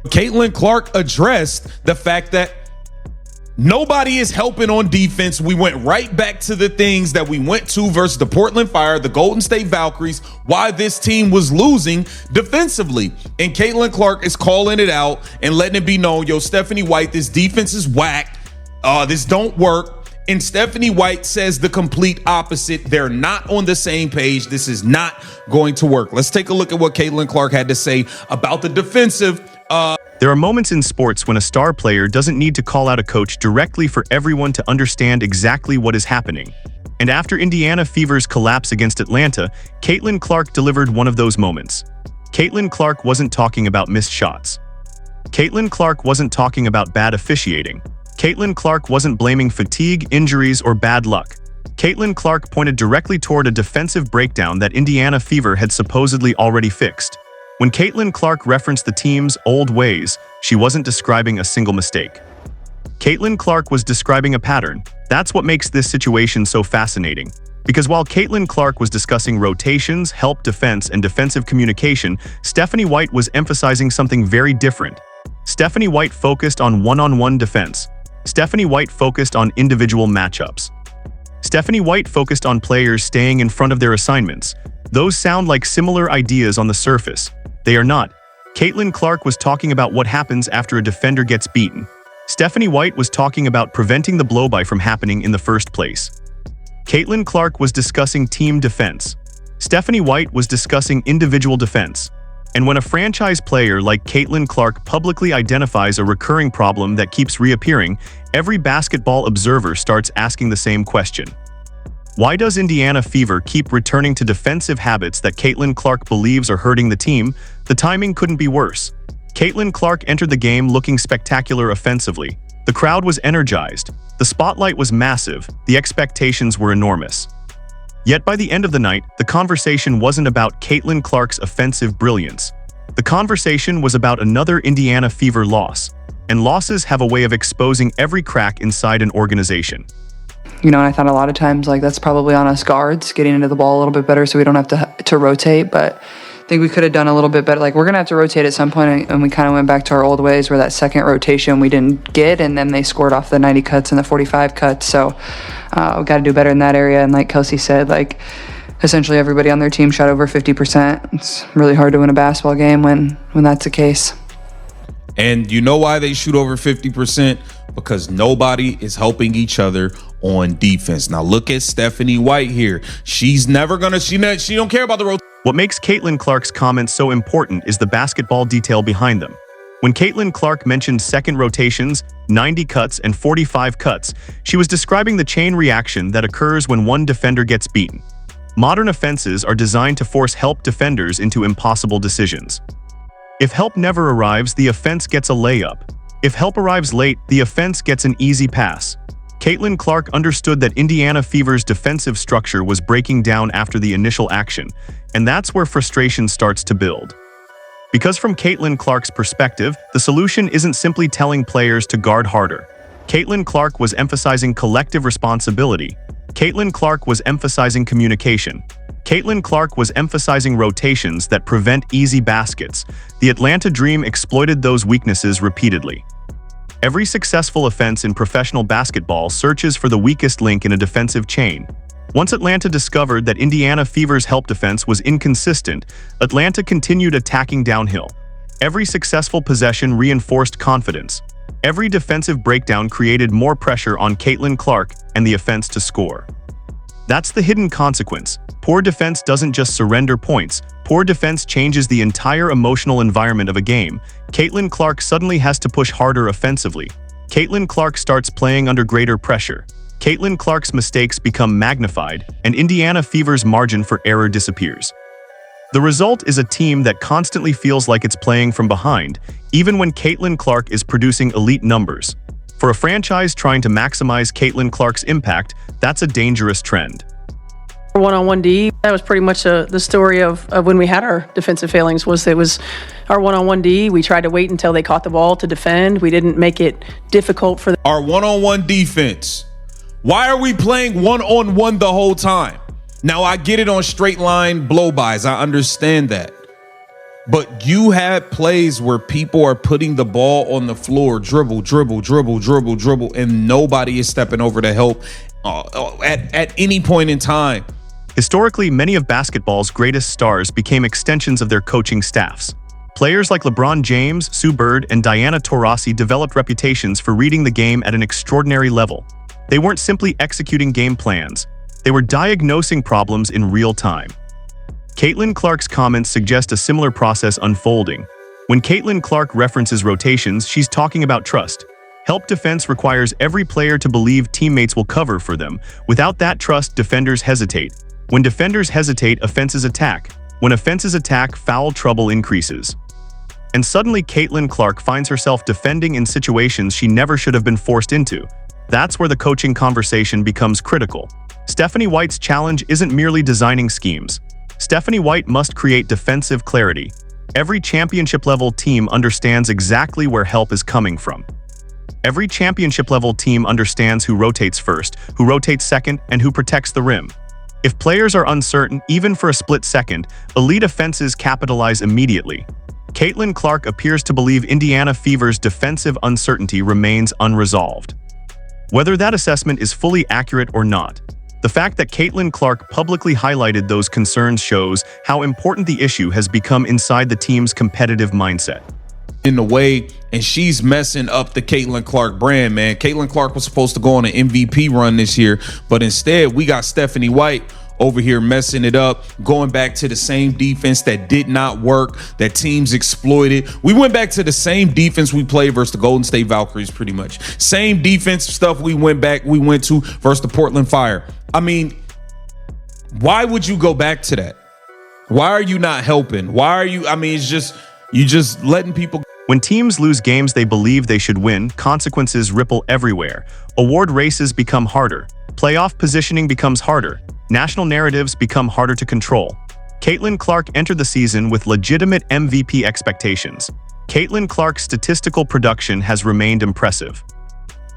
Caitlin Clark addressed the fact that nobody is helping on defense. We went right back to the things that we went to versus the Portland Fire, the Golden State Valkyries, why this team was losing defensively. And Caitlin Clark is calling it out and letting it be known, yo, Stephanie White, this defense is whack. This don't work. And Stephanie White says the complete opposite. They're not on the same page. This is not going to work. Let's take a look at what Caitlin Clark had to say about the defensive. There are moments in sports when a star player doesn't need to call out a coach directly for everyone to understand exactly what is happening. And after Indiana Fever's collapse against Atlanta, Caitlin Clark delivered one of those moments. Caitlin Clark wasn't talking about missed shots. Caitlin Clark wasn't talking about bad officiating. Caitlin Clark wasn't blaming fatigue, injuries, or bad luck. Caitlin Clark pointed directly toward a defensive breakdown that Indiana Fever had supposedly already fixed. When Caitlin Clark referenced the team's old ways, she wasn't describing a single mistake. Caitlin Clark was describing a pattern. That's what makes this situation so fascinating. Because while Caitlin Clark was discussing rotations, help defense, and defensive communication, Stephanie White was emphasizing something very different. Stephanie White focused on one-on-one defense. Stephanie White focused on individual matchups. Stephanie White focused on players staying in front of their assignments. Those sound like similar ideas on the surface. They are not. Caitlin Clark was talking about what happens after a defender gets beaten. Stephanie White was talking about preventing the blow-by from happening in the first place. Caitlin Clark was discussing team defense. Stephanie White was discussing individual defense. And when a franchise player like Caitlin Clark publicly identifies a recurring problem that keeps reappearing, every basketball observer starts asking the same question. Why does Indiana Fever keep returning to defensive habits that Caitlin Clark believes are hurting the team? The timing couldn't be worse. Caitlin Clark entered the game looking spectacular offensively. The crowd was energized. The spotlight was massive. The expectations were enormous. Yet by the end of the night, the conversation wasn't about Caitlin Clark's offensive brilliance. The conversation was about another Indiana Fever loss. And losses have a way of exposing every crack inside an organization. And I thought a lot of times, that's probably on us guards, getting into the ball a little bit better so we don't have to rotate. But I think we could have done a little bit better. We're going to have to rotate at some point, and we kind of went back to our old ways where that second rotation we didn't get, and then they scored off the 90 cuts and the 45 cuts. So we got to do better in that area. And like Kelsey said, essentially everybody on their team shot over 50%. It's really hard to win a basketball game when that's the case. And you know why they shoot over 50%? Because nobody is helping each other on defense. Now look at Stephanie White here. She's never gonna, she don't care about the rotation. What makes Caitlin Clark's comments so important is the basketball detail behind them. When Caitlin Clark mentioned second rotations, 90 cuts, and 45 cuts, she was describing the chain reaction that occurs when one defender gets beaten. Modern offenses are designed to force help defenders into impossible decisions. If help never arrives, the offense gets a layup. If help arrives late, the offense gets an easy pass. Caitlin Clark understood that Indiana Fever's defensive structure was breaking down after the initial action, and that's where frustration starts to build. Because from Caitlin Clark's perspective, the solution isn't simply telling players to guard harder. Caitlin Clark was emphasizing collective responsibility. Caitlin Clark was emphasizing communication. Caitlin Clark was emphasizing rotations that prevent easy baskets. The Atlanta Dream exploited those weaknesses repeatedly. Every successful offense in professional basketball searches for the weakest link in a defensive chain. Once Atlanta discovered that Indiana Fever's help defense was inconsistent, Atlanta continued attacking downhill. Every successful possession reinforced confidence. Every defensive breakdown created more pressure on Caitlin Clark and the offense to score. That's the hidden consequence. Poor defense doesn't just surrender points. Poor defense changes the entire emotional environment of a game. Caitlin Clark suddenly has to push harder offensively. Caitlin Clark starts playing under greater pressure. Caitlin Clark's mistakes become magnified, and Indiana Fever's margin for error disappears. The result is a team that constantly feels like it's playing from behind, even when Caitlin Clark is producing elite numbers. For a franchise trying to maximize Caitlin Clark's impact, that's a dangerous trend. One-on-one D, that was pretty much the story of when we had our defensive failings. It was our one-on-one D. We tried to wait until they caught the ball to defend. We didn't make it difficult for them. Our one-on-one defense. Why are we playing one-on-one the whole time? Now, I get it on straight line blow-bys. I understand that. But you had plays where people are putting the ball on the floor, dribble, and nobody is stepping over to help at any point in time. Historically, many of basketball's greatest stars became extensions of their coaching staffs. Players like LeBron James, Sue Bird, and Diana Taurasi developed reputations for reading the game at an extraordinary level. They weren't simply executing game plans. They were diagnosing problems in real time. Caitlin Clark's comments suggest a similar process unfolding. When Caitlin Clark references rotations, she's talking about trust. Help defense requires every player to believe teammates will cover for them. Without that trust, defenders hesitate. When defenders hesitate, offenses attack. When offenses attack, foul trouble increases. And suddenly, Caitlin Clark finds herself defending in situations she never should have been forced into. That's where the coaching conversation becomes critical. Stephanie White's challenge isn't merely designing schemes. Stephanie White must create defensive clarity. Every championship-level team understands exactly where help is coming from. Every championship-level team understands who rotates first, who rotates second, and who protects the rim. If players are uncertain, even for a split second, elite offenses capitalize immediately. Caitlin Clark appears to believe Indiana Fever's defensive uncertainty remains unresolved. Whether that assessment is fully accurate or not, the fact that Caitlin Clark publicly highlighted those concerns shows how important the issue has become inside the team's competitive mindset. In the way, and she's messing up the Caitlin Clark brand, man. Caitlin Clark was supposed to go on an MVP run this year, but instead we got Stephanie White over here messing it up, going back to the same defense that did not work, that teams exploited. We went back to the same defense we played versus the Golden State Valkyries, pretty much. Same defense stuff we went to versus the Portland Fire. I mean, why would you go back to that? Why are you not helping? Why are you, I mean, it's just, you just letting people. When teams lose games they believe they should win, consequences ripple everywhere. Award races become harder. Playoff positioning becomes harder. National narratives become harder to control. Caitlin Clark entered the season with legitimate MVP expectations. Caitlin Clark's statistical production has remained impressive.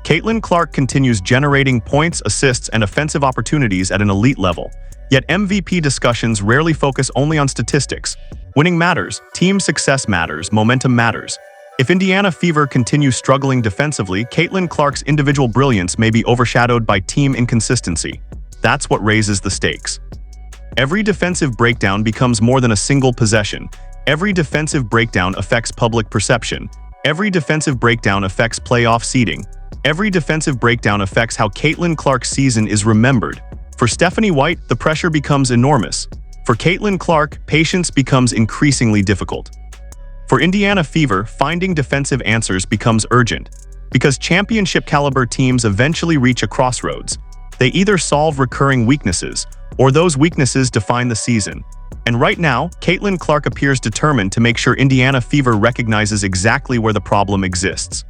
Caitlin Clark continues generating points, assists, and offensive opportunities at an elite level. Yet MVP discussions rarely focus only on statistics. Winning matters, team success matters, momentum matters. If Indiana Fever continues struggling defensively, Caitlin Clark's individual brilliance may be overshadowed by team inconsistency. That's what raises the stakes. Every defensive breakdown becomes more than a single possession. Every defensive breakdown affects public perception. Every defensive breakdown affects playoff seeding. Every defensive breakdown affects how Caitlin Clark's season is remembered. For Stephanie White, the pressure becomes enormous. For Caitlin Clark, patience becomes increasingly difficult. For Indiana Fever, finding defensive answers becomes urgent. Because championship-caliber teams eventually reach a crossroads. They either solve recurring weaknesses, or those weaknesses define the season. And right now, Caitlin Clark appears determined to make sure Indiana Fever recognizes exactly where the problem exists.